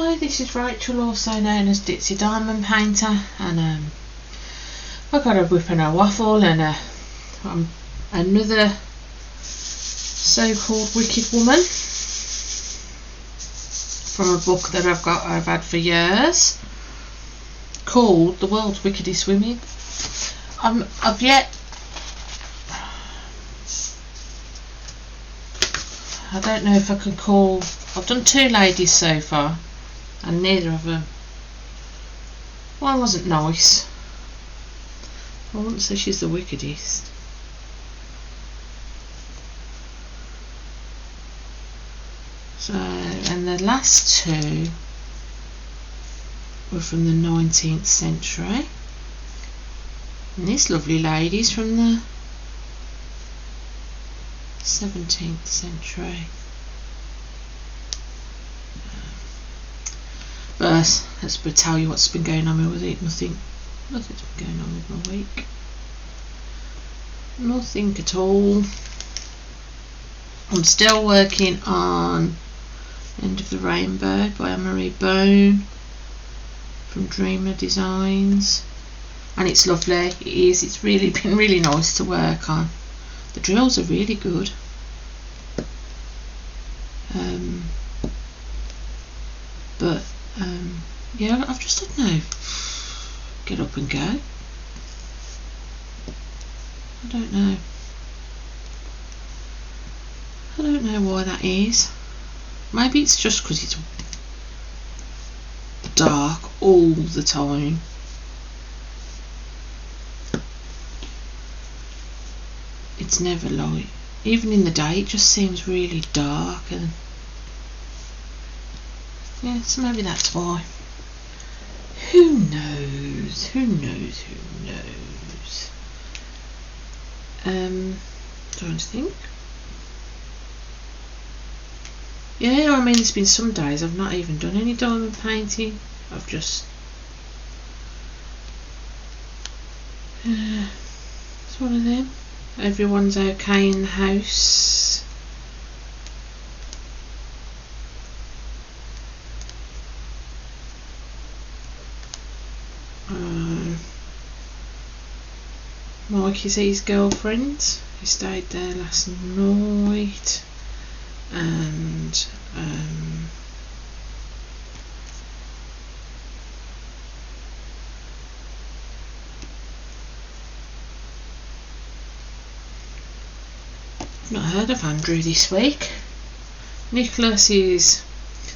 Hi, this is Rachel, also known as Ditsy Diamond Painter, and I've got a WIP and a Waffle and another so-called wicked woman from a book that I've had for years called The World's Wickedest Women. I don't know if I can call. I've done two ladies so far, and neither of them. One wasn't nice. I wouldn't say she's the wickedest. So, and the last two were from the 19th century. And this lovely lady's from the 17th century. But let's tell you what's been going on with it. Nothing's been going on with my week. Nothing at all. I'm still working on End of the Rainbow by Anne-Marie Bone from Dreamer Designs, and it's lovely. It is. It's really been really nice to work on. The drills are really good. Yeah, I've just had no get up and go. I don't know why that is. Maybe it's just because it's dark all the time. It's never light. Even in the day it just seems really dark, and yeah, so maybe that's why. Who knows? Trying to think. Yeah, I mean, there's been some days I've not even done any diamond painting. I've just it's one of them. Everyone's okay in the house. Mike is his girlfriend. He stayed there last night, and I've not heard of Andrew this week. Nicholas is.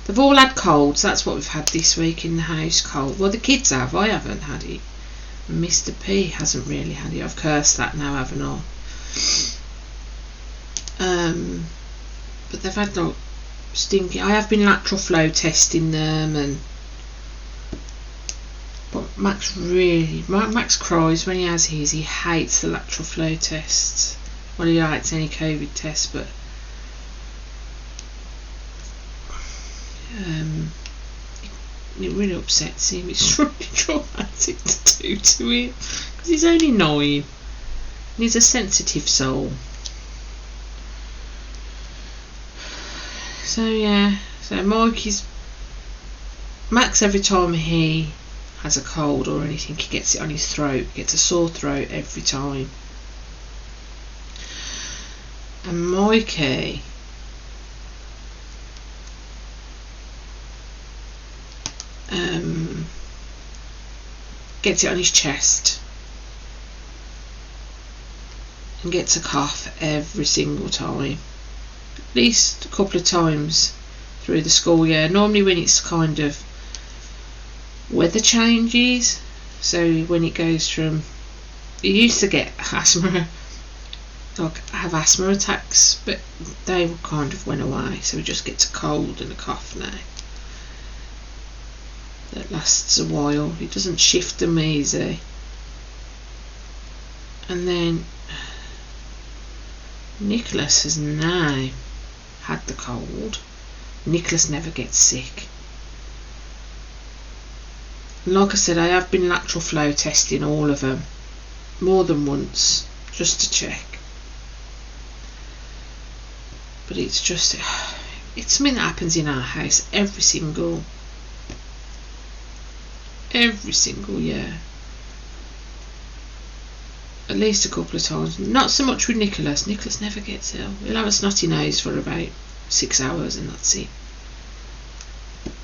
They've all had colds. That's what we've had this week in the house. Cold. Well, the kids have. I haven't had it. Mr. P hasn't really had it. I've cursed that now, haven't I? But they've had like stinky. I have been lateral flow testing them, but Max cries when he has his. He hates the lateral flow tests. Well, he likes any COVID test, but it really upsets him. It's really traumatic to do to him because he's only 9 and he's a sensitive soul. So yeah, so Max, every time he has a cold or anything, he gets it on his throat. He gets a sore throat every time. And Mikey gets it on his chest and gets a cough every single time, at least a couple of times through the school year. Normally when it's kind of weather changes, so when it goes from, he used to get asthma, like have asthma attacks, but they kind of went away, so he just gets a cold and a cough now that lasts a while. It doesn't shift them easy. And then Nicholas has now had the cold. Nicholas never gets sick. Like I said, I have been lateral flow testing all of them more than once just to check. But it's something that happens in our house every single every single year. At least a couple of times. Not so much with Nicholas. Nicholas never gets ill. He'll have a snotty nose for about 6 hours and that's it.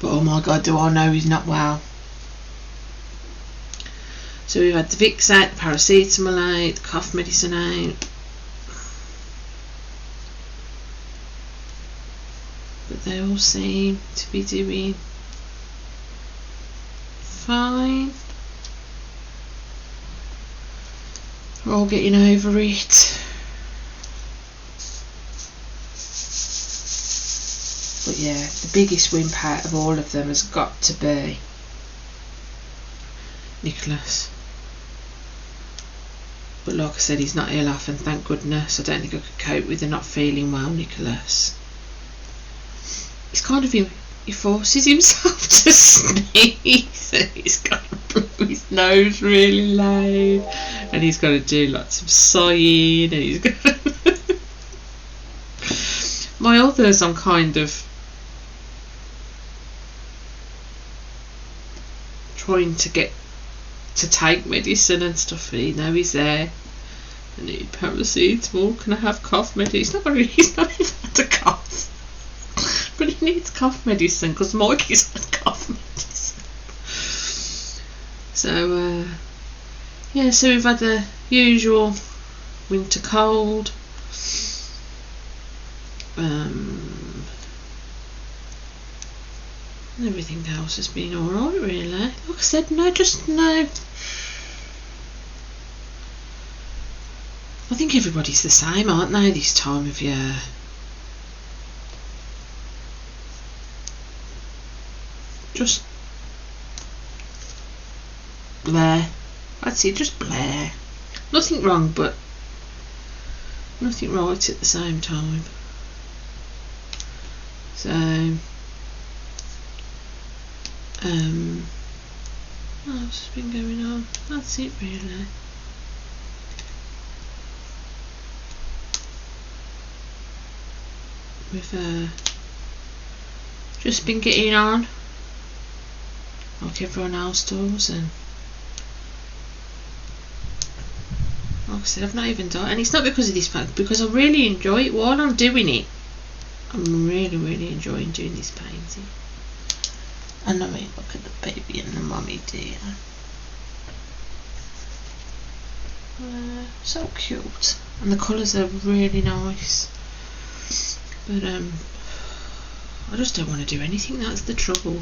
But oh my god, do I know he's not well. So we've had the Vicks out, the paracetamol out, the cough medicine out. But they all seem to be doing fine. We're all getting over it. But yeah, the biggest wimp out of all of them has got to be Nicholas. But like I said, he's not ill off, and thank goodness. I don't think I could cope with the not feeling well Nicholas. He's kind of, he forces himself to sneeze, and he's got to blow his nose really loud, and he's got to do lots of sighing, and he's got to my others, I'm kind of trying to get to take medicine and stuff. You know, he's there. I need paracetamol. Can I have cough medicine? He's not even had a cough, but he needs cough medicine because Mikey's had cough medicine. So yeah, so we've had the usual winter cold. Everything else has been alright, really. Like I said, no. I think everybody's the same, aren't they, this time of year? Just blare. I'd say just blare. Nothing wrong, but nothing right at the same time. So what else has been going on? That's it, really. We've just been getting on like everyone else does, and like I said, I've not even done, and it's not because of this paint, because I really enjoy it while I'm doing it. I'm really enjoying doing this painting. And I mean, look at the baby and the mummy dear. So cute, and the colours are really nice. But I just don't want to do anything. That's the trouble.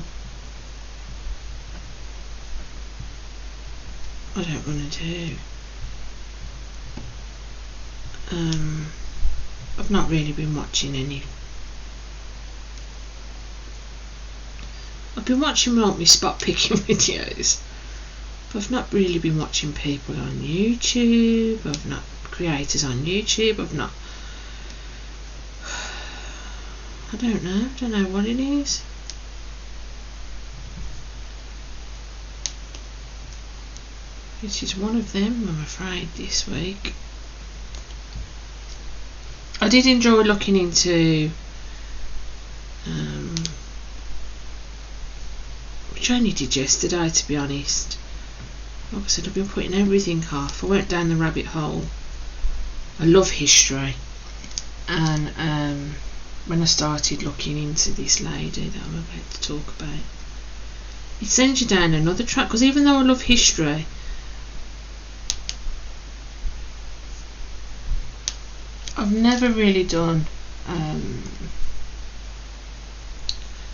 I don't want to do. I've not really been watching any. I've been watching my spot picking videos, but I've not really been watching people on YouTube. I've not creators on YouTube. I've not. I don't know what it is. This is one of them, I'm afraid, this week. I did enjoy looking into which I only did yesterday, to be honest. Like I said, I've been putting everything off. I went down the rabbit hole. I love history, and when I started looking into this lady that I'm about to talk about, it sends you down another track, because even though I love history, I've never really done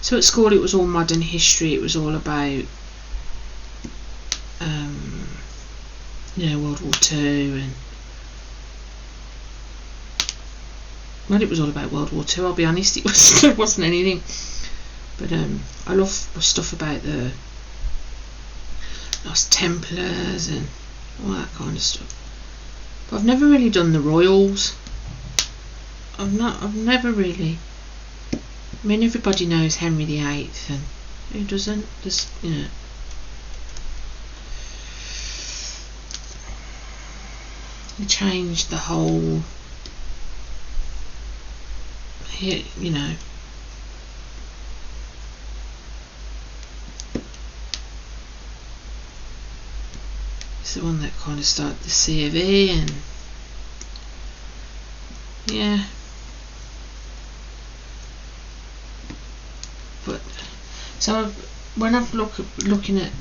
so at school it was all modern history. It was all about World War II, and well, it was all about World War II, I'll be honest. It wasn't anything, but I love stuff about the Lost Templars and all that kind of stuff. But I've never really done the royals. I've never really. I mean, everybody knows Henry VIII, and who doesn't? There's, he changed the whole. It's the one that kind of started the C of E, and yeah. But so when I've looking at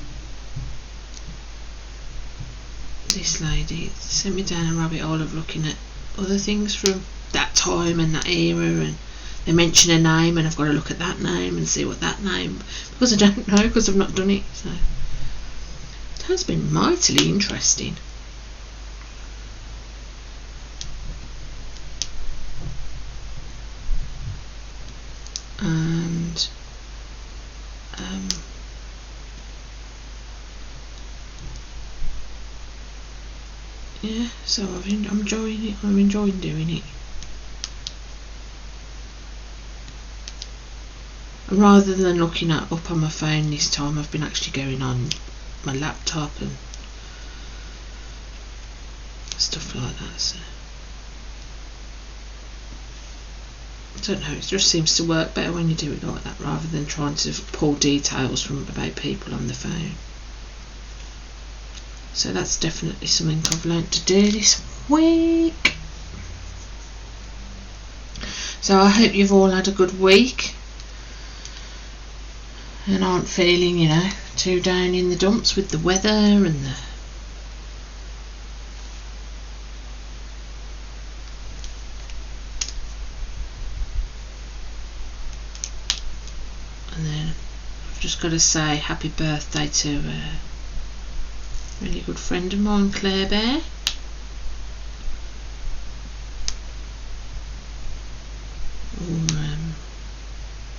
this lady, it sent me down a rabbit hole of looking at other things from that time and that era, and they mention a name and I've got to look at that name and see what that name, because I don't know, because I've not done it. So it has been mightily interesting. And yeah, so I'm enjoying it. I'm enjoying doing it. And rather than looking up on my phone this time, I've been actually going on my laptop and stuff like that. So I don't know, it just seems to work better when you do it like that, rather than trying to pull details from about people on the phone. So that's definitely something I've learnt to do this week. So I hope you've all had a good week and aren't feeling, you know, too down in the dumps with the weather and the and then I've just got to say happy birthday to a really good friend of mine, Claire Bear.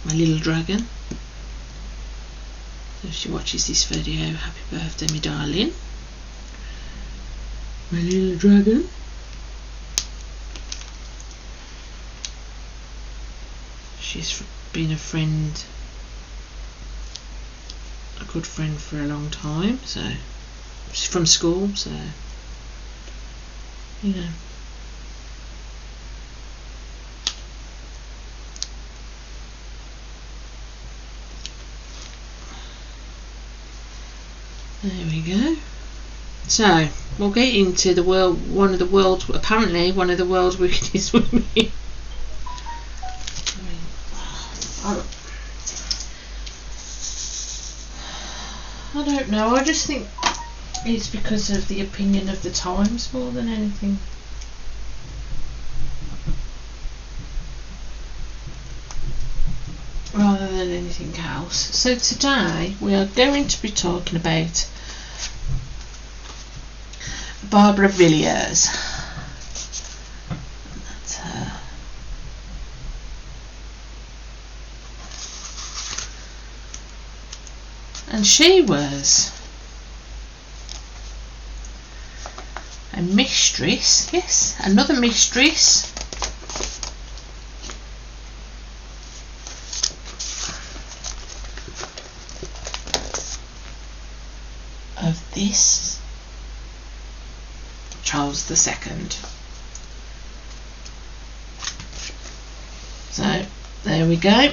My little dragon. So if she watches this video, happy birthday, my darling. My little dragon. She's been a friend, a good friend for a long time, so she's from school, so you know. There we go. So we'll get into the one of the world's wickedest women. I don't know, I just think it's because of the opinion of the times more than anything. Rather than anything else. So today we are going to be talking about Barbara Villiers. That's her. And she was a mistress, yes, another mistress of this Charles II. So there we go.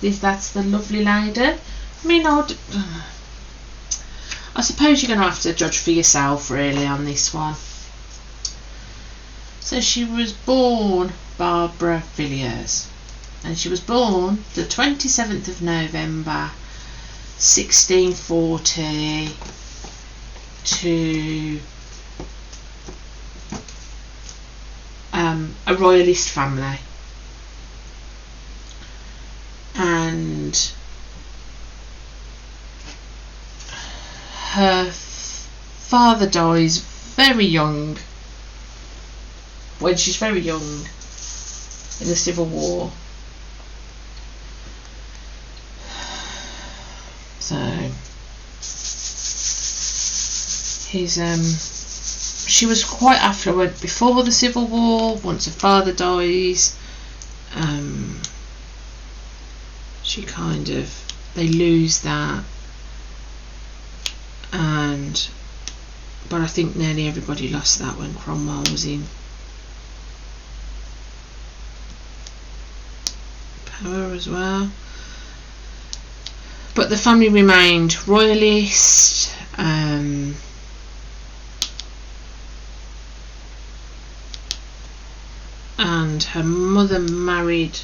That's the lovely lady. I mean, I suppose you're going to have to judge for yourself really on this one. So she was born Barbara Villiers, and she was born the 27th of November 1640 to a royalist family, and her father dies very young, when she's very young, in the Civil War. So she was quite affluent before the Civil War. Once her father dies, they lose that, but I think nearly everybody lost that when Cromwell was in power as well. But the family remained royalist. And her mother married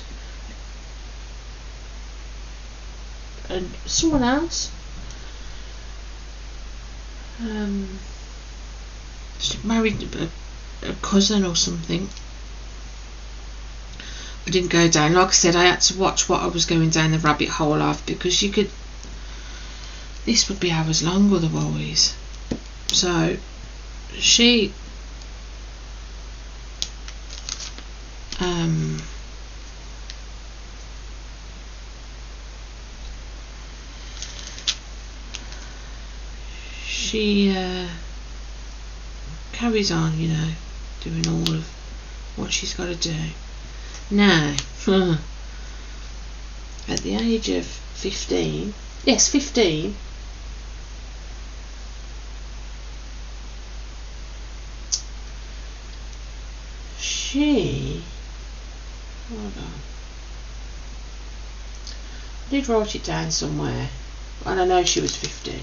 someone else. She married a cousin or something. I didn't go down. Like I said, I had to watch what I was going down the rabbit hole of, because you could. This would be hours long otherwise. So she carries on, you know, doing all of what she's got to do. Now, at the age of 15, yes, 15, hold on, I did write it down somewhere, and I know she was 15.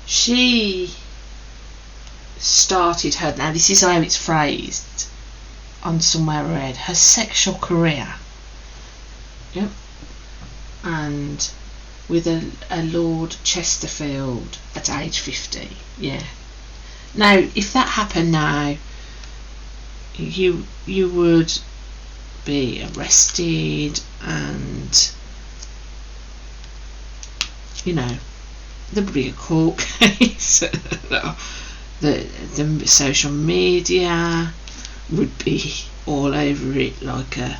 She started her, now this is how it's phrased on somewhere I read, her sexual career. Yep. And with a Lord Chesterfield at age 50. Yeah. Now, if that happened now, you would be arrested, and you know, there would be a court case. The social media would be all over it like a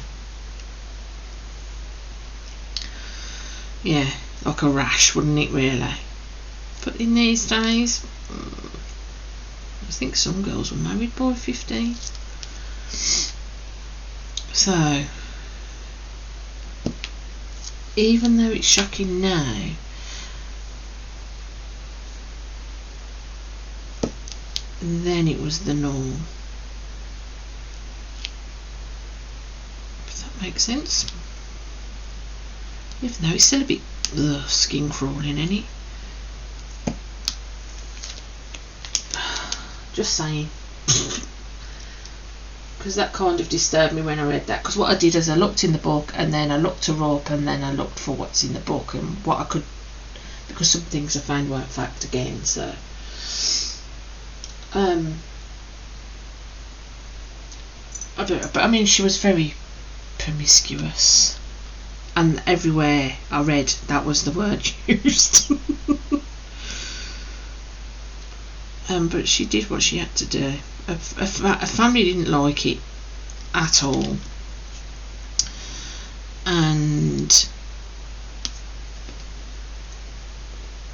rash, wouldn't it really? But in these days, I think some girls were married by 15. So even though it's shocking now, then it was the norm. Does that make sense? Even though it's still a bit skin crawling, ain't it? Just saying. Because that kind of disturbed me when I read that. Because what I did is I looked in the book, and then I looked her up, and then I looked for what's in the book and what I could, because some things I found weren't fact again. So but I mean, she was very promiscuous, and everywhere I read that was the word used. But she did what she had to do. A family didn't like it at all, and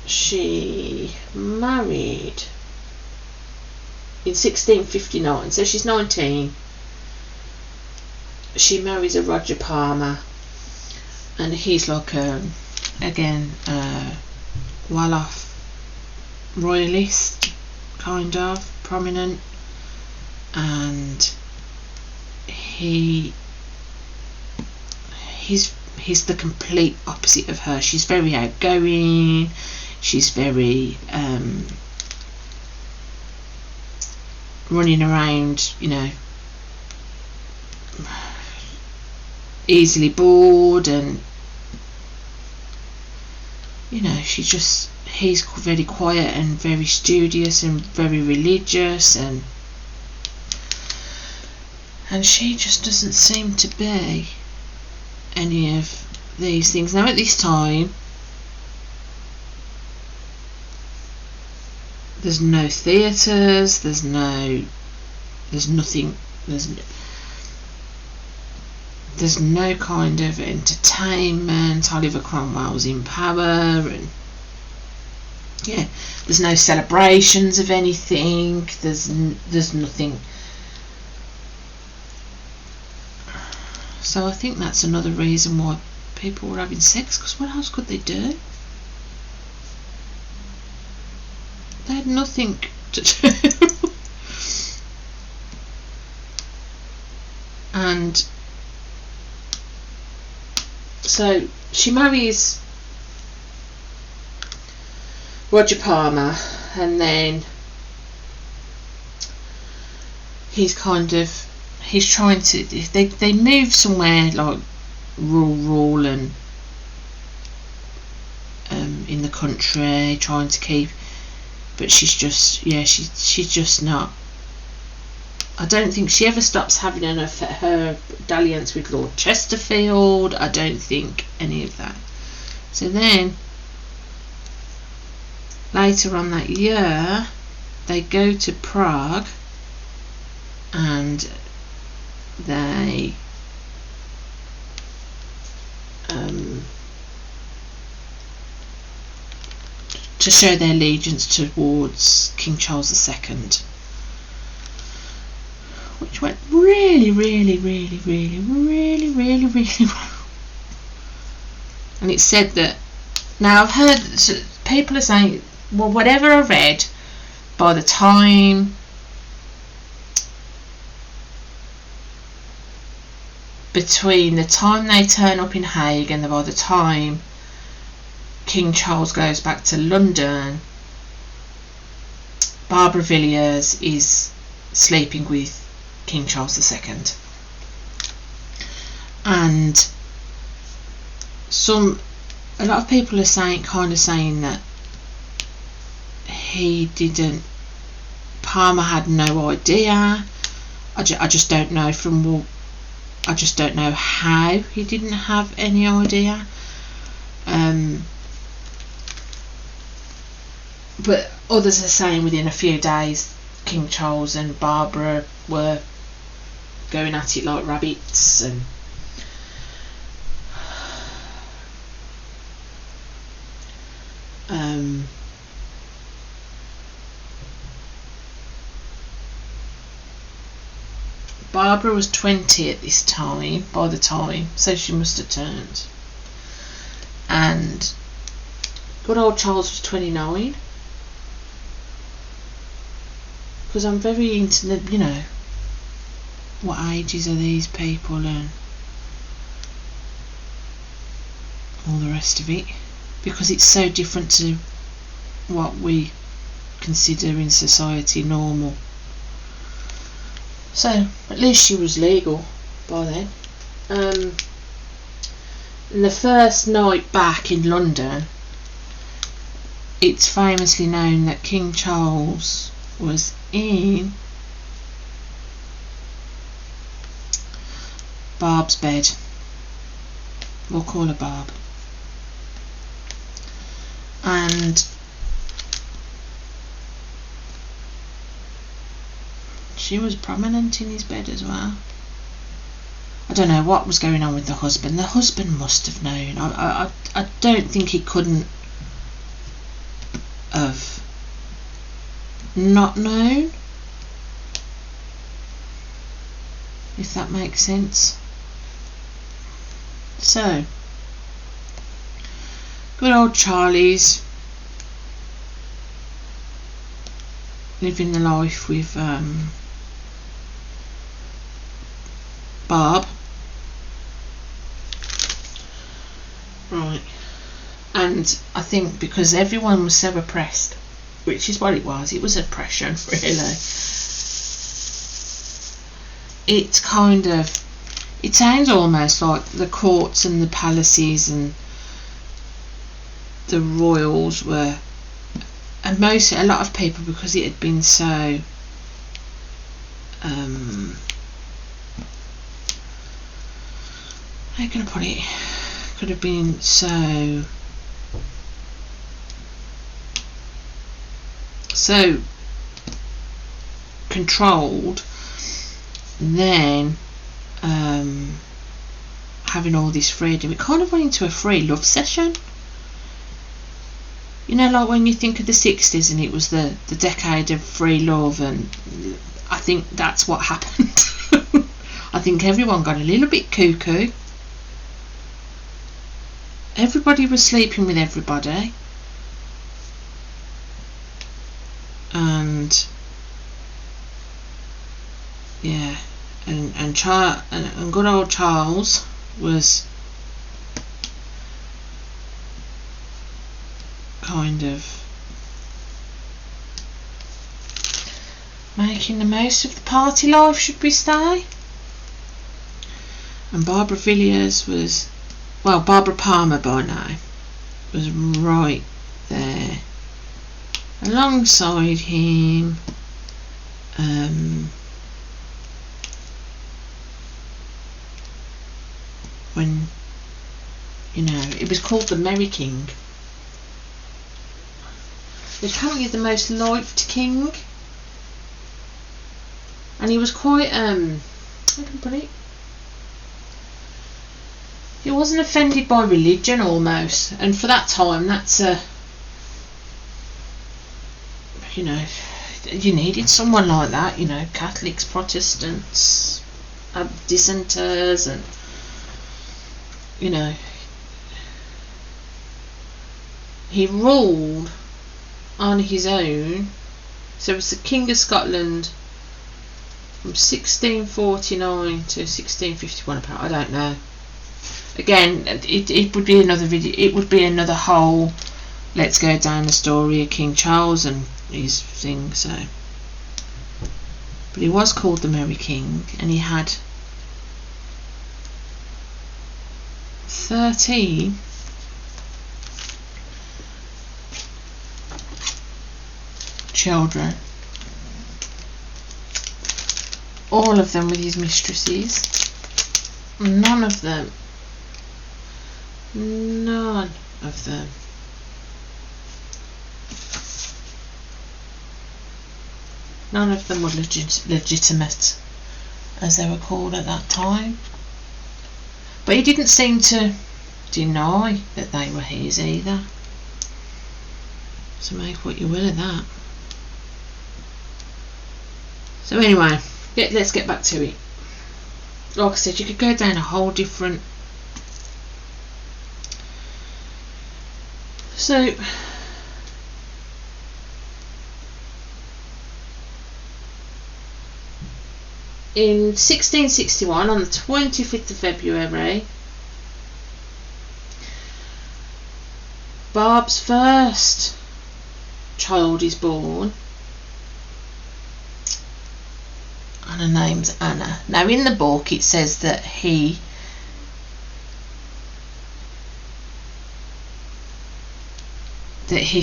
she married in 1659, so she's 19. She marries a Roger Palmer, and he's like again well-off royalist, kind of prominent, and he's the complete opposite of her. She's very outgoing, she's very running around, you know, easily bored, and you know, he's very quiet and very studious and very religious, and she just doesn't seem to be any of these things. Now at this time there's no theatres, there's nothing, there's no kind of entertainment. Oliver Cromwell's in power, and yeah, there's no celebrations of anything, there's nothing. So I think that's another reason why people were having sex, because what else could they do? They had nothing to do. And So she marries Roger Palmer, and then he's trying to, they move somewhere like rural and in the country, trying to keep, but she's just not, I don't think she ever stops having her dalliance with Lord Chesterfield. I don't think any of that. So then later on that year they go to Prague, and they to show their allegiance towards King Charles II, which went really well. And it said that, now I've heard people are saying, well, whatever I read, by the time between the time they turn up in Hague and by the time King Charles goes back to London, Barbara Villiers is sleeping with King Charles II. And a lot of people are saying that Palmer had no idea. I just don't know I just don't know how he didn't have any idea. But others are saying within a few days King Charles and Barbara were going at it like rabbits, and Barbara was 20 at this time, by the time, so she must have turned, and good old Charles was 29. Because I'm very into the, what ages are these people and all the rest of it, because it's so different to what we consider in society normal. So at least she was legal by then. And the first night back in London, it's famously known that King Charles was in Barb's bed. We'll call her Barb. And she was prominent in his bed as well. I don't know what was going on with the husband. The husband must have known. I don't think he couldn't have not known, if that makes sense. So good old Charlie's living the life with Barb, right? And I think because everyone was so oppressed, which is what it was oppression, really. It sounds almost like the courts and the palaces and the royals were, and a lot of people, because it had been so how can I put it, could have been so controlled, then having all this freedom, it kind of went into a free love session, like when you think of the 60s and it was the decade of free love, and I think that's what happened. I think everyone got a little bit cuckoo. Everybody was sleeping with everybody, and yeah, and good old Charles was kind of making the most of the party life, should we say. And Barbara Villiers was, well, Barbara Palmer by now, was right there alongside him. When, you know, it was called the Merry King. He was apparently the most liked king, and he was quite how can I put it? He wasn't offended by religion almost, and for that time, that's a, you know, you needed someone like that. You know, Catholics, Protestants, dissenters, and, you know, he ruled on his own. So it was the King of Scotland from 1649 to 1651. Apparently, I don't know. Again, it would be another video. It would be another whole. Let's go down the story of King Charles and his thing. So, but he was called the Merry King, and he had 13 children, all of them with his mistresses. None of them were legitimate, as they were called at that time. But he didn't seem to deny that they were his either. So make what you will of that. So anyway, let's get back to it. Like I said, you could go down a whole different. So in 1661, on the 25th of February, Barb's first child is born, and her name's Anna. Now in the book it says that he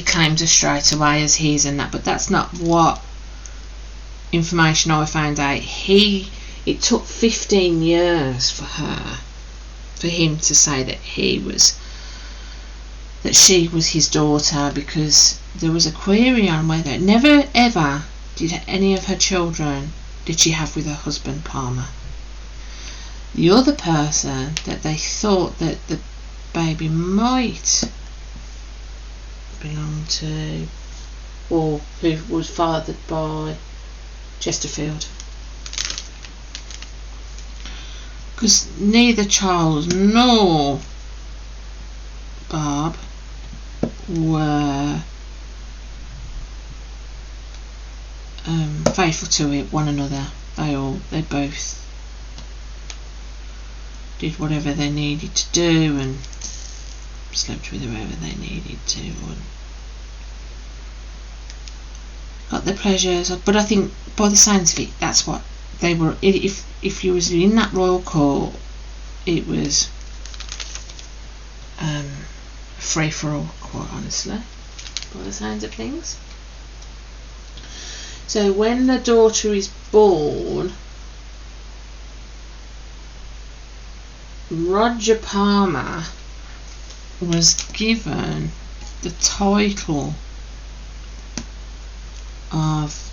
claims her straight away as his and that, but that's not what information I found out. It took 15 years for him to say that she was his daughter, because there was a query on whether never ever did any of her children did she have with her husband Palmer. The other person that they thought that the baby might belong to, or who was fathered by Chesterfield, because neither Charles nor Barb were faithful to one another. They both did whatever they needed to do and slept with whoever they needed to and got their pleasures. But I think by the sounds of it, that's what they were. If you was in that royal court, it was free for all, quite honestly, by the sounds of things. So when the daughter is born, Roger Palmer was given the title of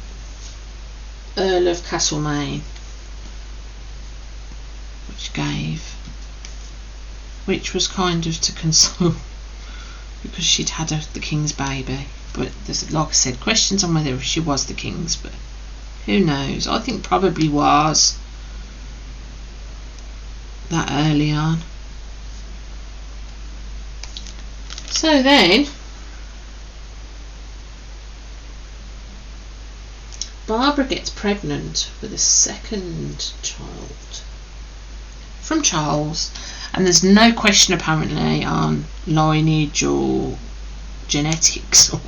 Earl of Castlemaine, which was kind of to console, because she'd had the king's baby. But there's, like I said, questions on whether she was the king's, but who knows. I think probably was that early on. So then Barbara gets pregnant with a second child from Charles, and there's no question apparently on lineage or genetics or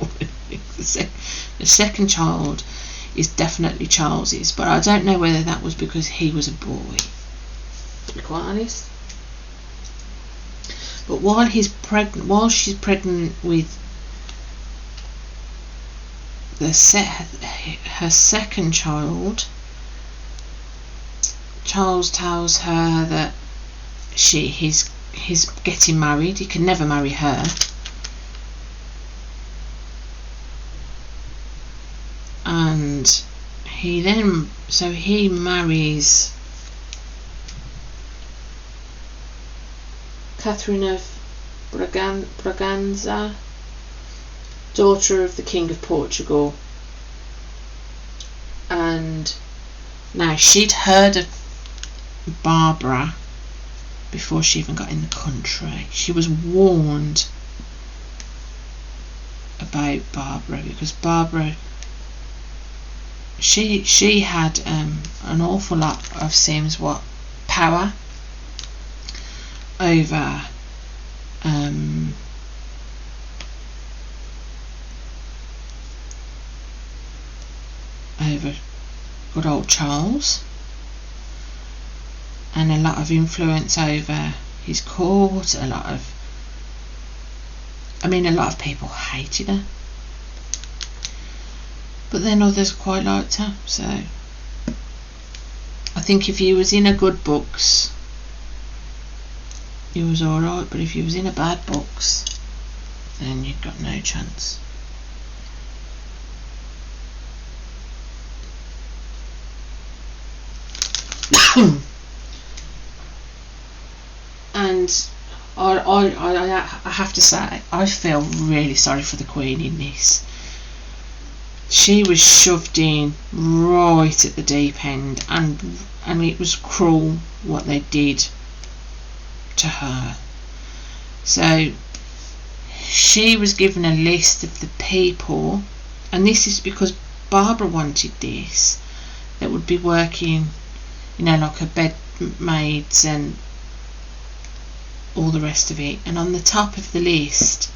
the second child is definitely Charles's, but I don't know whether that was because he was a boy, to be quite honest. But while she's pregnant with her second child, Charles tells her that he's getting married. He can never marry her. And he marries Catherine of Braganza, daughter of the King of Portugal. And now she'd heard of Barbara before she even got in the country. She was warned about Barbara because Barbara, she had an awful lot of power over good old Charles, and a lot of influence over his court. A lot of people hated her, but then others quite liked her. So I think if you was in a good books, you was alright, but if you was in a bad books, then you'd got no chance. And I have to say, I feel really sorry for the Queen in this. She was shoved in right at the deep end, and it was cruel what they did to her. So she was given a list of the people, and this is because Barbara wanted this, that would be working, like her bed maids and all the rest of it. And on the top of the list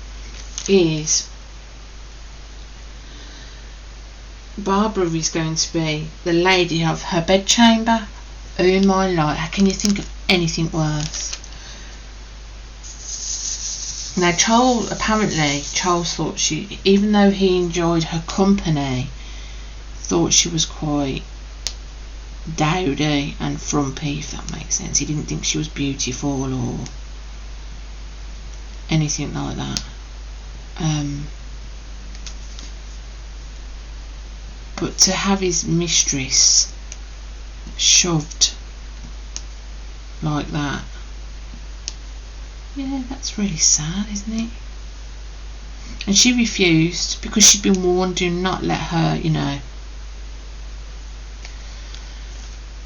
is Barbara is going to be the lady of her bedchamber. Oh my life, how can you think of anything worse? Now Charles thought she, even though he enjoyed her company, thought she was quite dowdy and frumpy, if that makes sense. He didn't think she was beautiful or anything like that. But to have his mistress shoved like that, yeah, that's really sad, isn't it? And she refused because she'd been warned, do not let her,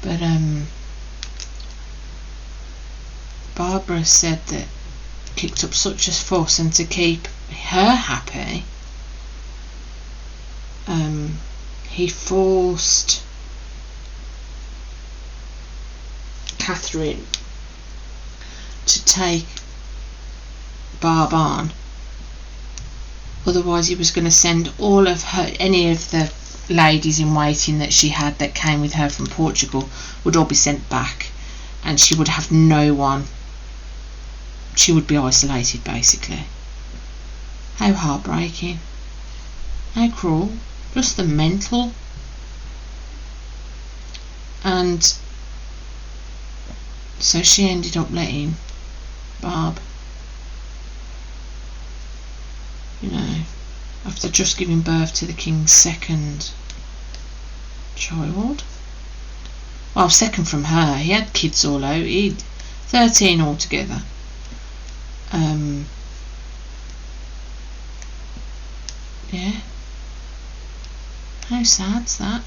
But Barbara said that kicked up such a fuss, and to keep her happy, he forced Catherine to take Barb on. Otherwise he was going to send any of the ladies in waiting that she had that came with her from Portugal would all be sent back, and she would have no one. She would be isolated, basically. How heartbreaking. How cruel. Just the mental. And so she ended up letting Barb, after just giving birth to the King's second child. Well, second from her. He had kids all out. He'd 13 altogether. Yeah. How sad's that?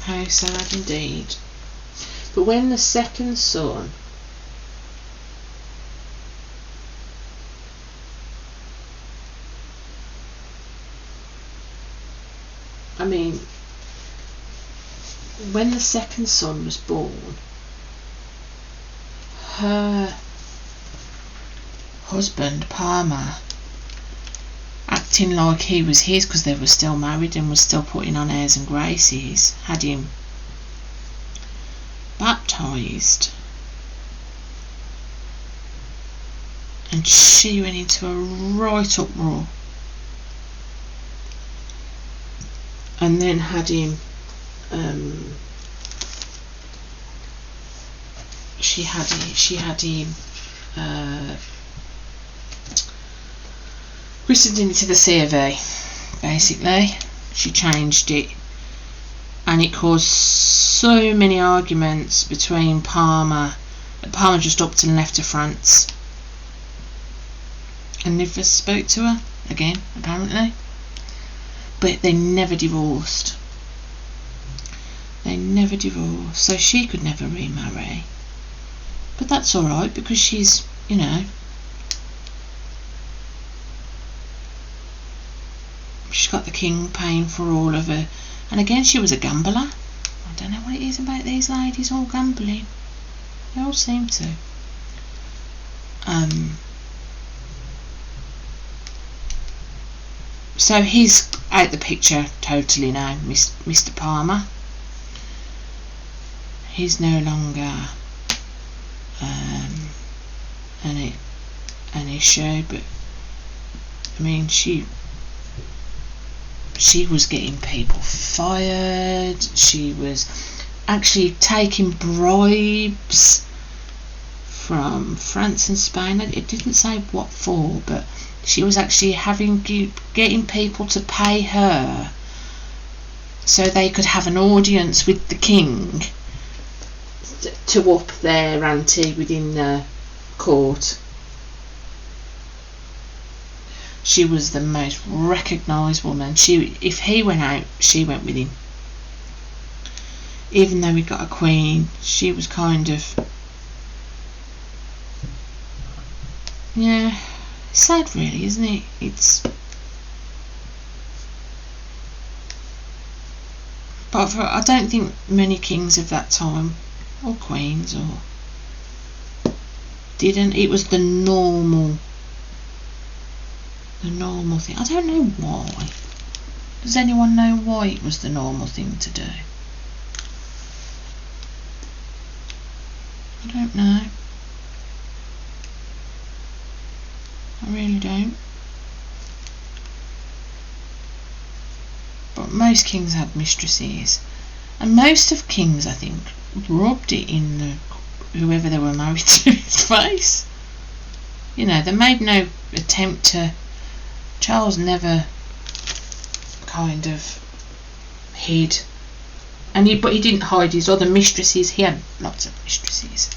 How sad indeed. But when the second son when the second son was born, her husband, Palmer, acting like he was his because they were still married and was still putting on airs and graces, had him baptised, and she went into a right uproar, and then had him she had him christened into the C of E. Basically, she changed it, and it caused so many arguments between Palmer just upped and left to France and never spoke to her again, apparently. But they never divorced. So she could never remarry. But that's alright, because she's, you know, she's got the king paying for all of her. And again, she was a gambler. I don't know what it is about these ladies all gambling. They all seem to. So he's out the picture totally now, Mr. Palmer. He's no longer an issue, but I mean, she was getting people fired. She was actually taking bribes from France and Spain. It didn't say what for, but she was actually getting people to pay her so they could have an audience with the king to up their ante within the court. She was the most recognised woman. If he went out, she went with him. Even though he got a queen, she was kind of, yeah, sad really, isn't it? But I don't think many kings of that time, or queens, or didn't. It was the normal thing. I don't know why. Does anyone know why it was the normal thing to do? I don't know. I really don't. But most kings had mistresses, and most of kings, I think, rubbed it in whoever they were married to's face. You know, they made no attempt to. Charles never kind of hid, but he didn't hide his other mistresses. He had lots of mistresses.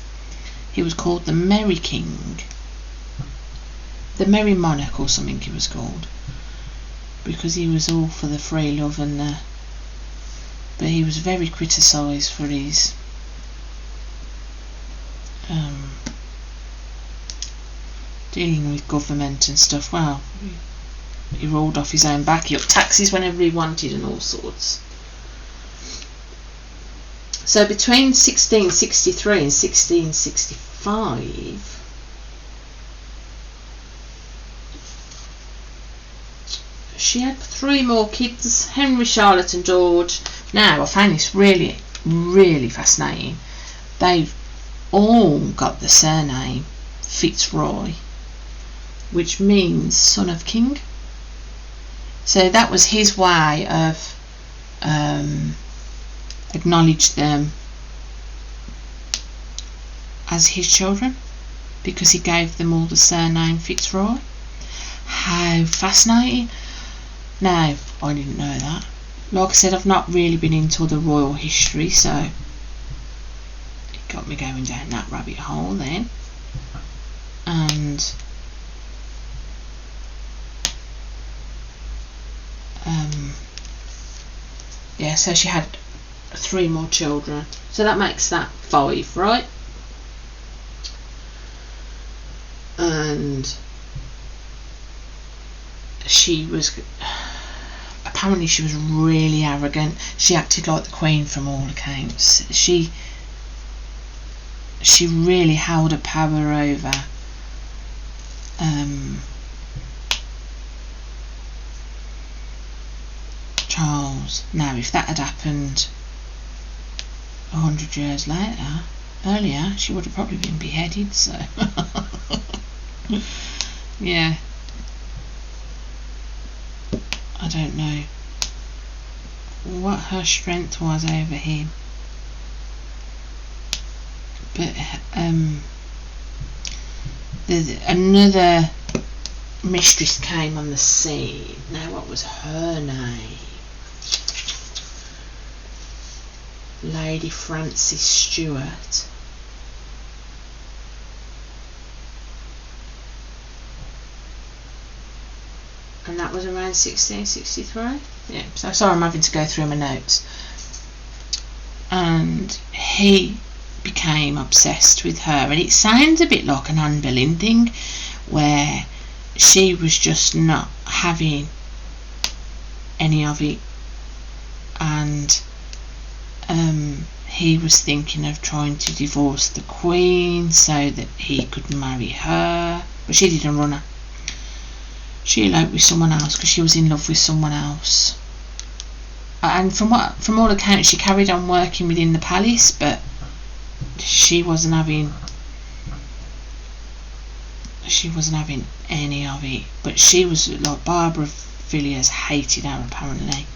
He was called the Merry King, the Merry Monarch, or something he was called, because he was all for the free love and the. But he was very criticised for his dealing with government and stuff. Well, he rolled off his own back. He upped taxes whenever he wanted and all sorts. So between 1663 and 1665, she had 3 more kids: Henry, Charlotte and George. Now, I find this really, really fascinating. They've all got the surname Fitzroy, which means son of king. So that was his way of acknowledge them as his children, because he gave them all the surname Fitzroy. How fascinating. Now, I didn't know that. Like I said, I've not really been into the royal history, so it got me going down that rabbit hole then. And yeah, so she had 3 more children, so that makes that 5, right? And she was really arrogant. She acted like the queen from all accounts. She really held a power over Charles. Now, if that had happened 100 years earlier, she would have probably been beheaded, so yeah, I don't know what her strength was over him, but another mistress came on the scene. Now, what was her name? Lady Frances Stewart. And that was around 1663. Yeah, so sorry, I'm having to go through my notes. And he became obsessed with her, and it sounds a bit like an Anne Boleyn thing, where she was just not having any of it, and he was thinking of trying to divorce the Queen so that he could marry her, but she didn't run her. She eloped with someone else because she was in love with someone else. And from all accounts, she carried on working within the palace, but she wasn't having any of it. But she was like, Barbara Villiers hated her apparently,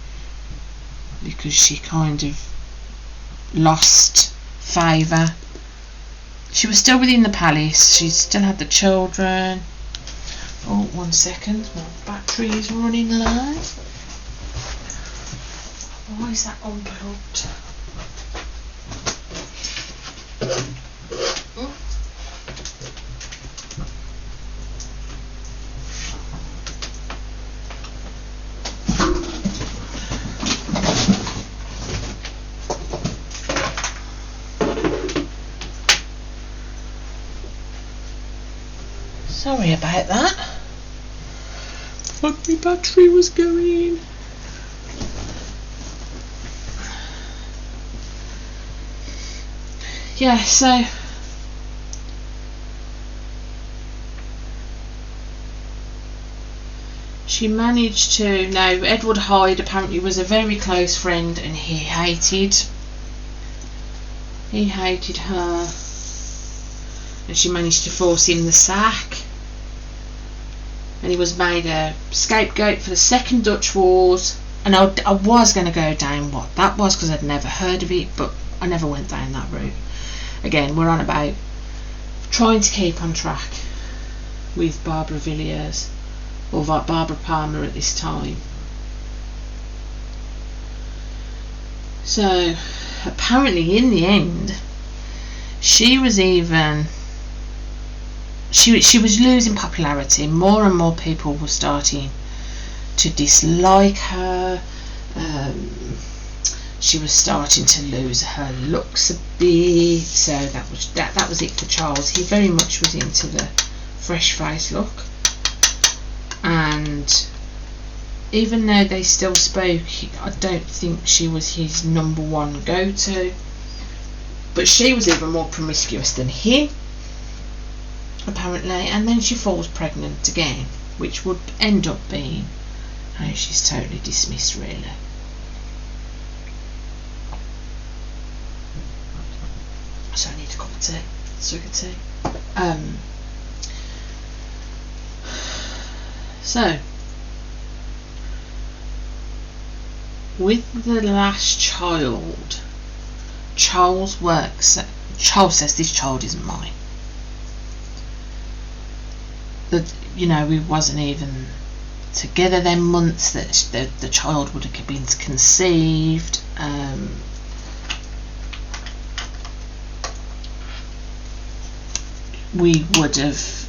because she kind of lost favour. She was still within the palace, she still had the children. Oh, 1 second, my battery is running low. Why is that unplugged? Sorry about that. But my battery was going. Yeah, so she managed to. Now, Edward Hyde apparently was a very close friend, and he hated her, and she managed to force him the sack, and he was made a scapegoat for the Second Dutch Wars. And I was going to go down what that was, because I'd never heard of it, but I never went down that route. Again, we're on about trying to keep on track with Barbara Villiers, or Barbara Palmer at this time. So apparently in the end, she was losing popularity. More and more people were starting to dislike her. She was starting to lose her looks a bit, so that was it for Charles. He very much was into the fresh face look, and even though they still spoke, I don't think she was his number one go-to, but she was even more promiscuous than him apparently. And then she falls pregnant again, which would end up being how she's totally dismissed, really. So I need a cup of tea, sugar tea. So with the last child, Charles says this child isn't mine. That, you know, we wasn't even together them months that the child would have been conceived. We would have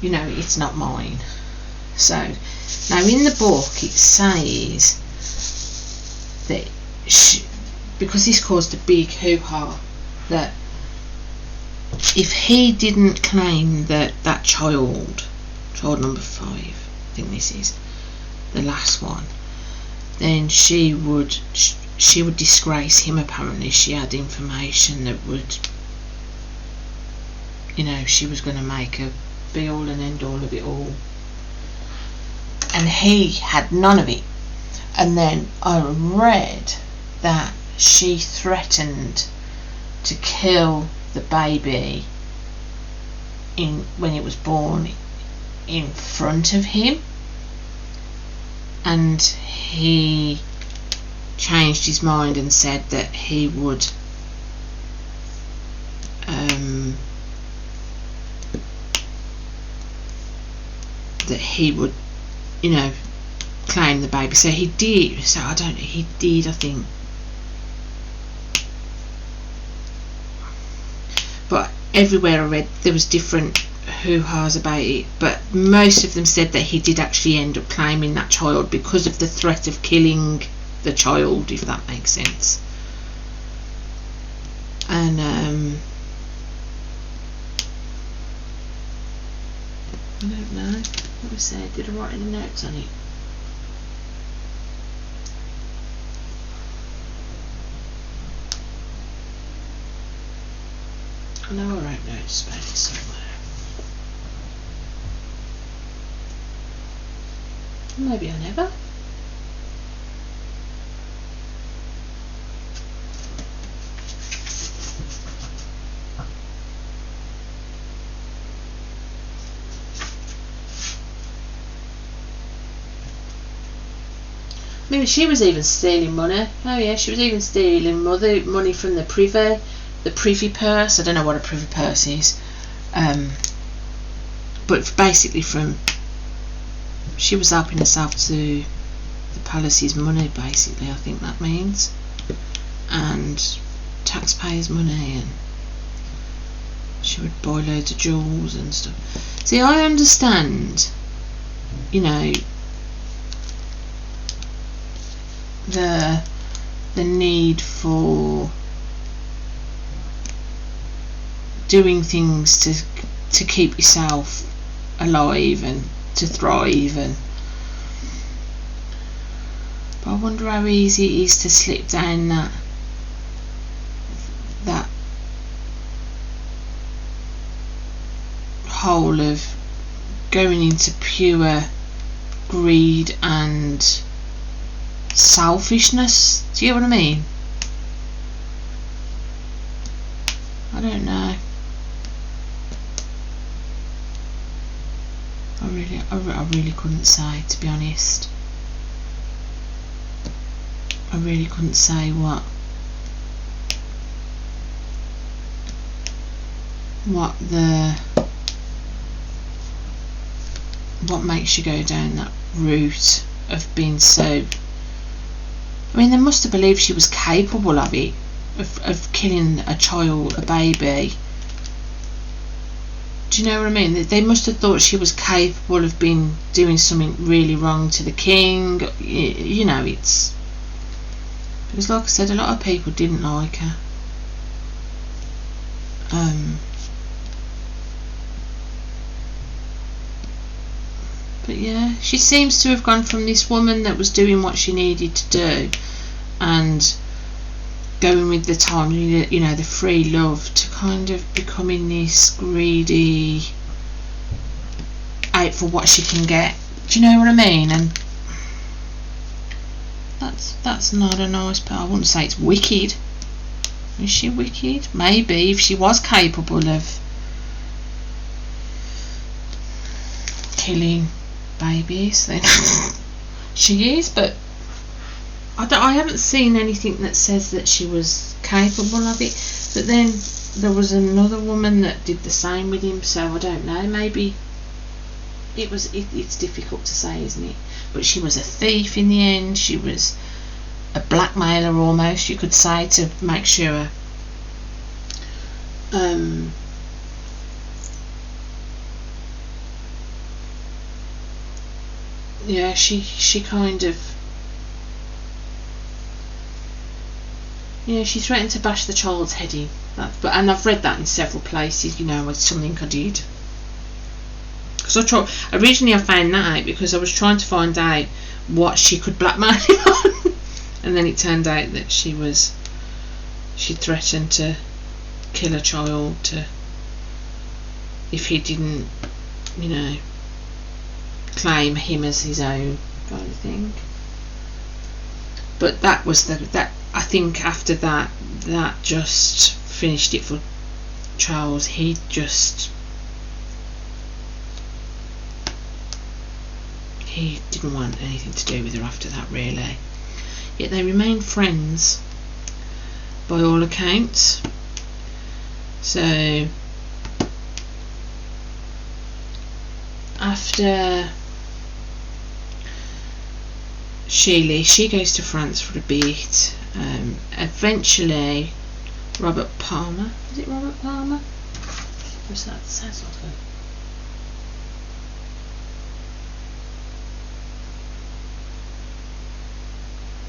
you know, it's not mine. So now in the book it says that because this caused a big hoo-ha, that if he didn't claim that child number 5, I think this is the last one, then she would disgrace him. Apparently she had information that would, you know, she was going to make a be all and end all of it all, and he had none of it. And then I read that she threatened to kill the baby when it was born in front of him, and he changed his mind and said that he would you know, claim the baby. So he did. So I don't know. He did, I think. But everywhere I read, there was different hoo-has about it. But most of them said that he did actually end up claiming that child because of the threat of killing the child, if that makes sense. And I don't know. What was said? Did I write any notes on it? I know I wrote notes about it somewhere. Maybe I never. I mean, she was even stealing money. Oh yeah, she was even stealing money from the privy purse. I don't know what a privy purse is, but basically she was helping herself to the palace's money, basically, I think that means, and taxpayers' money, and she would buy loads of jewels and stuff. See, I understand, you know, the need for doing things to keep yourself alive and to thrive, but I wonder how easy it is to slip down that hole of going into pure greed and selfishness. Do you get what I mean? I don't know. I really couldn't say, to be honest. I really couldn't say what makes you go down that route of being so. I mean, they must have believed she was capable of it, of killing a child, a baby. Do you know what I mean? They must have thought she was capable of doing something really wrong to the king. You know, it's because, like I said, a lot of people didn't like her. But yeah, she seems to have gone from this woman that was doing what she needed to do and going with the time, you know, the free love, to kind of becoming this greedy, out for what she can get. Do you know what I mean? And that's not a nice part. I wouldn't say it's wicked. Is she wicked? Maybe, if she was capable of killing babies, then she is. But I haven't seen anything that says that she was capable of it. But then there was another woman that did the same with him, so I don't know. Maybe it's difficult to say, isn't it? But she was a thief in the end. She was a blackmailer, almost, you could say, to make sure yeah, she kind of, yeah, she threatened to bash the child's head in. And I've read that in several places, you know, it's something I did. because originally I found that out because I was trying to find out what she could blackmail him on, and then it turned out that she threatened to kill a child if he didn't, claim him as his own, kind of thing. But that was that. I think after that just finished it for Charles. He didn't want anything to do with her after that, really. Yet they remained friends by all accounts. So after she goes to France for a bit. Eventually Robert Palmer, is it Robert Palmer? What's that? Sounds like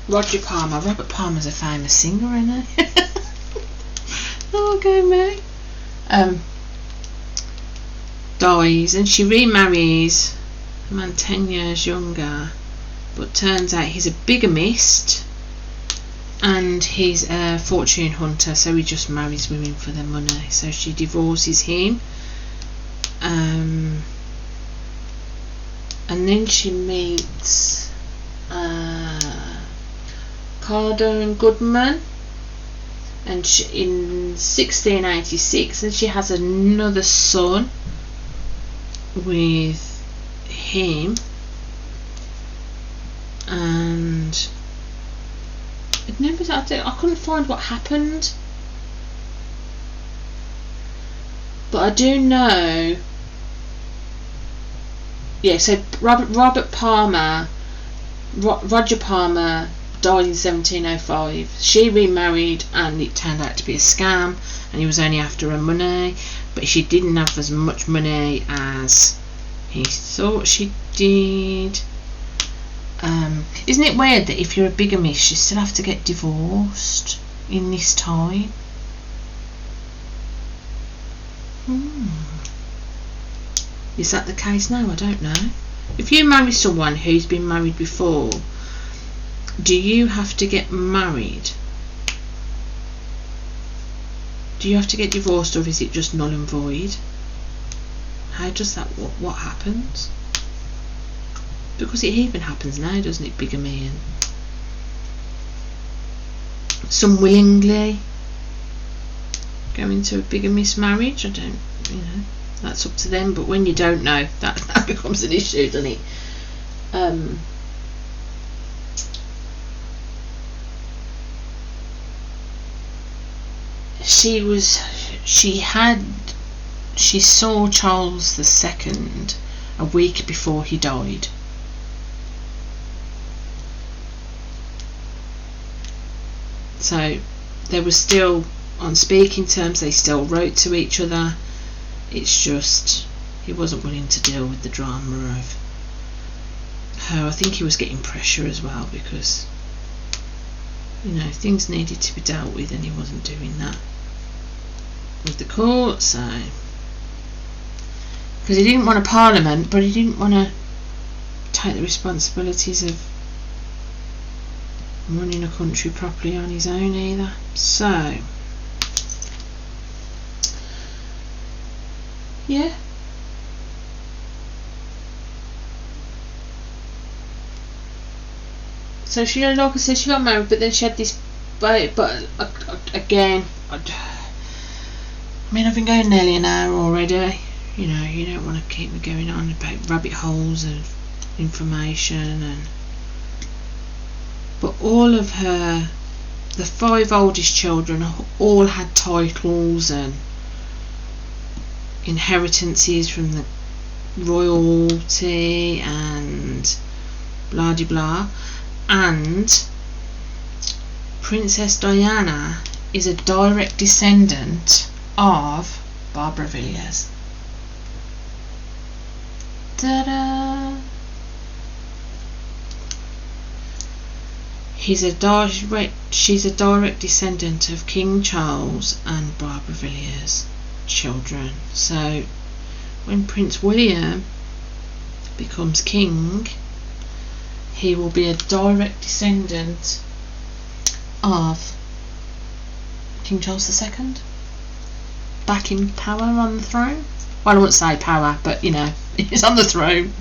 a Roger Palmer. Robert Palmer's a famous singer, isn't he? Oh, go me. Dies, and she remarries a man 10 years younger, but turns out he's a bigamist and he's a fortune hunter, so he just marries women for their money. So she divorces him, and then she meets Carter and Goodman, and in 1686, and she has another son with him, and I couldn't find what happened, but I do know. Yeah, so Robert Palmer, Roger Palmer died in 1705. She remarried, and it turned out to be a scam, and he was only after her money, but she didn't have as much money as he thought she did. Isn't it weird that if you're a bigamist you still have to get divorced in this time? Is that the case now? I don't know. If you marry someone who's been married before, do you have to get married? Do you have to get divorced, or is it just null and void? How does that, what happens? Because it even happens now, doesn't it, bigamy, and some willingly go into a bigamist marriage. I don't, that's up to them, but when you don't know, that becomes an issue, doesn't it? She saw Charles II a week before he died. So they were still on speaking terms, they still wrote to each other. It's just he wasn't willing to deal with the drama of her. I think he was getting pressure as well, because things needed to be dealt with, and he wasn't doing that with the court. So because he didn't want a parliament, but he didn't want to take the responsibilities of running a country properly on his own either. So yeah, so she, like I said, she got married, but then she had this, but again, I've been going nearly an hour already. You don't want to keep me going on about rabbit holes of information, but all of the 5 oldest children all had titles and inheritances from the royalty and blah de blah, and Princess Diana is a direct descendant of Barbara Villiers. Ta-da! She's a direct descendant of King Charles and Barbara Villiers' children. So when Prince William becomes king, he will be a direct descendant of King Charles II, back in power on the throne. Well, I wouldn't say power, but you know, he's on the throne.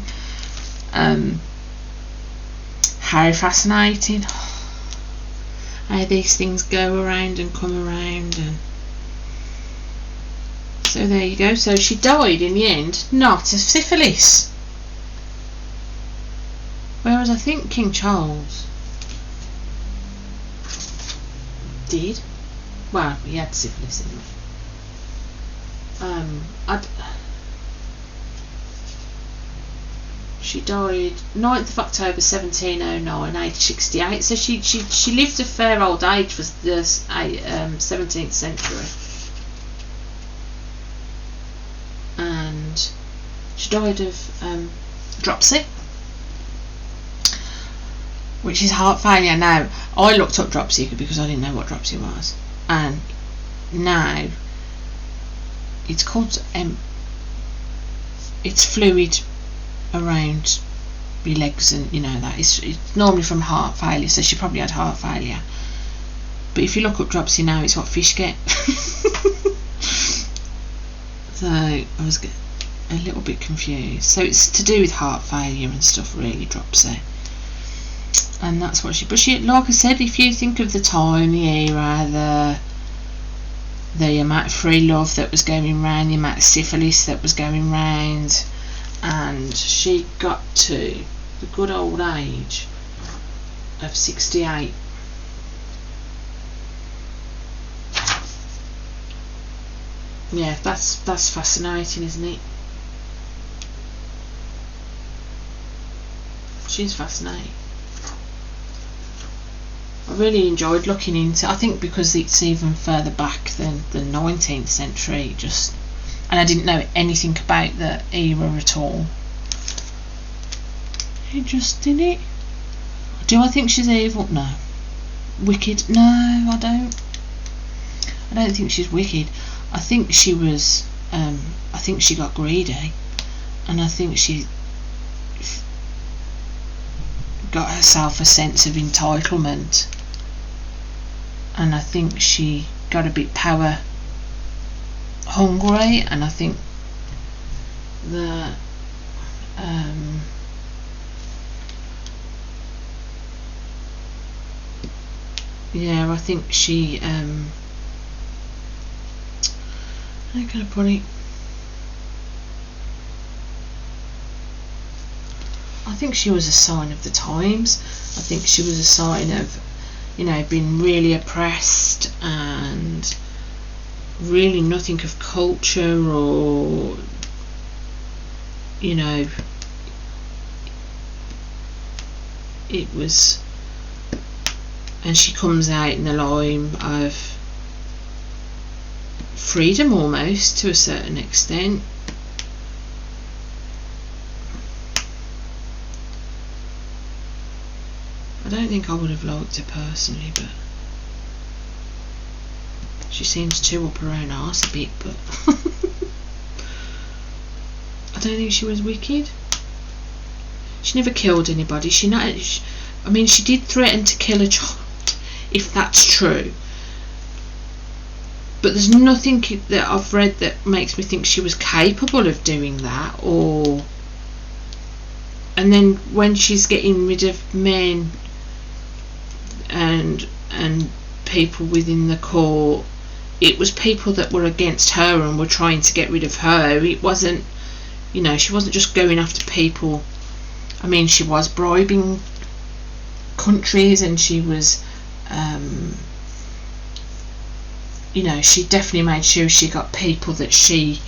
How fascinating how these things go around and come around. And so there you go. So she died in the end not of syphilis, whereas I think King Charles did. Well, he had syphilis anyway. She died 9th of October 1709, aged 68. So she lived a fair old age for the 17th century. And she died of dropsy, which is heart failure. Now, I looked up dropsy because I didn't know what dropsy was. And now it's called it's fluid around your legs, and you know that it's normally from heart failure, so she probably had heart failure. But if you look up dropsy now, it's what fish get. So I was a little bit confused. So it's to do with heart failure and stuff, really, dropsy. And that's what but she, like I said, if you think of the time, the era, the amount of free love that was going round, the amount of syphilis that was going round, and she got to the good old age of 68. Yeah, that's fascinating, isn't it? She's fascinating. I really enjoyed looking into. I think because it's even further back than the 19th century, and I didn't know anything about the era at all. It just did it. Do I think she's evil? No. Wicked? No, I don't. I don't think she's wicked. I think she was. I think she got greedy, and I think she got herself a sense of entitlement, and I think she got a bit power hungry, and I think that yeah, I think she how can I put it? I think she was a sign of the times. I think she was a sign of, you know, being really oppressed and really nothing of culture, or, you know, it was, and she comes out in the line of freedom almost to a certain extent. I don't think I would have liked her personally, but she seems too up her own arse a bit, but I don't think she was wicked. She never killed anybody. I mean, she did threaten to kill a child, if that's true. But there's nothing that I've read that makes me think she was capable of doing that. And then when she's getting rid of men and people within the court, it was people that were against her and were trying to get rid of her. It wasn't, you know, she wasn't just going after people. I mean, she was bribing countries, and she was you know, she definitely made sure she got people that she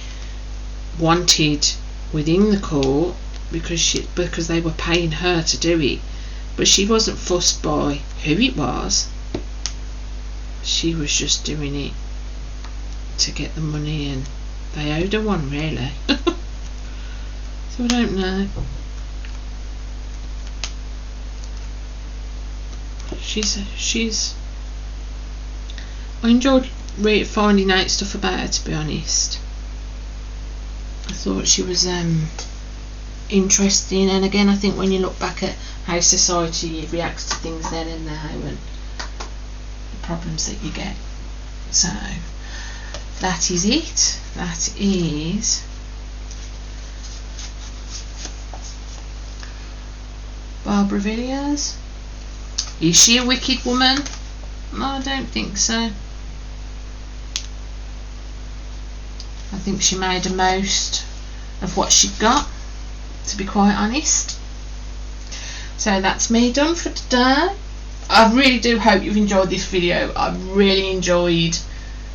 wanted within the court, because they were paying her to do it. But she wasn't fussed by who it was. She was just doing it to get the money, and they owed her one, really. So I don't know. She's I enjoyed finding out stuff about her, to be honest. I thought she was interesting. And again, I think when you look back at how society reacts to things then and now and the problems that you get. So that is it. That is Barbara Villiers. Is she a wicked woman? No, I don't think so. I think she made the most of what she got, to be quite honest. So that's me done for today. I really do hope you've enjoyed this video. I really enjoyed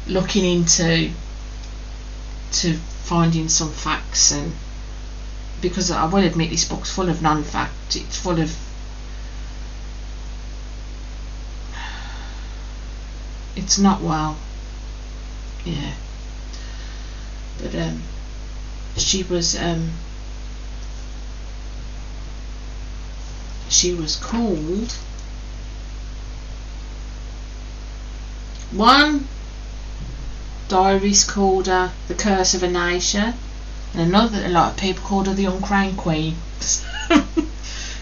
looking into finding some facts, and because I will admit this book's full of non-fact, it's full of it's not well, yeah, but she was called, one diaries called her the Curse of a Nation, and another, a lot of people called her the Uncrowned Queen.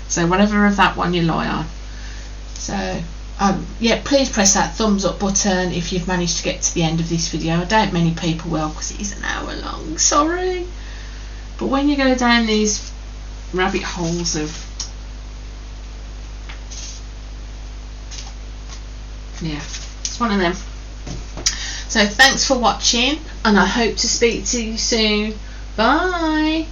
So whatever of that one you lie on. So yeah, please press that thumbs up button if you've managed to get to the end of this video. I doubt many people will, because it is an hour long, sorry. But when you go down these rabbit holes of, yeah, it's one of them. So thanks for watching, and I hope to speak to you soon. Bye.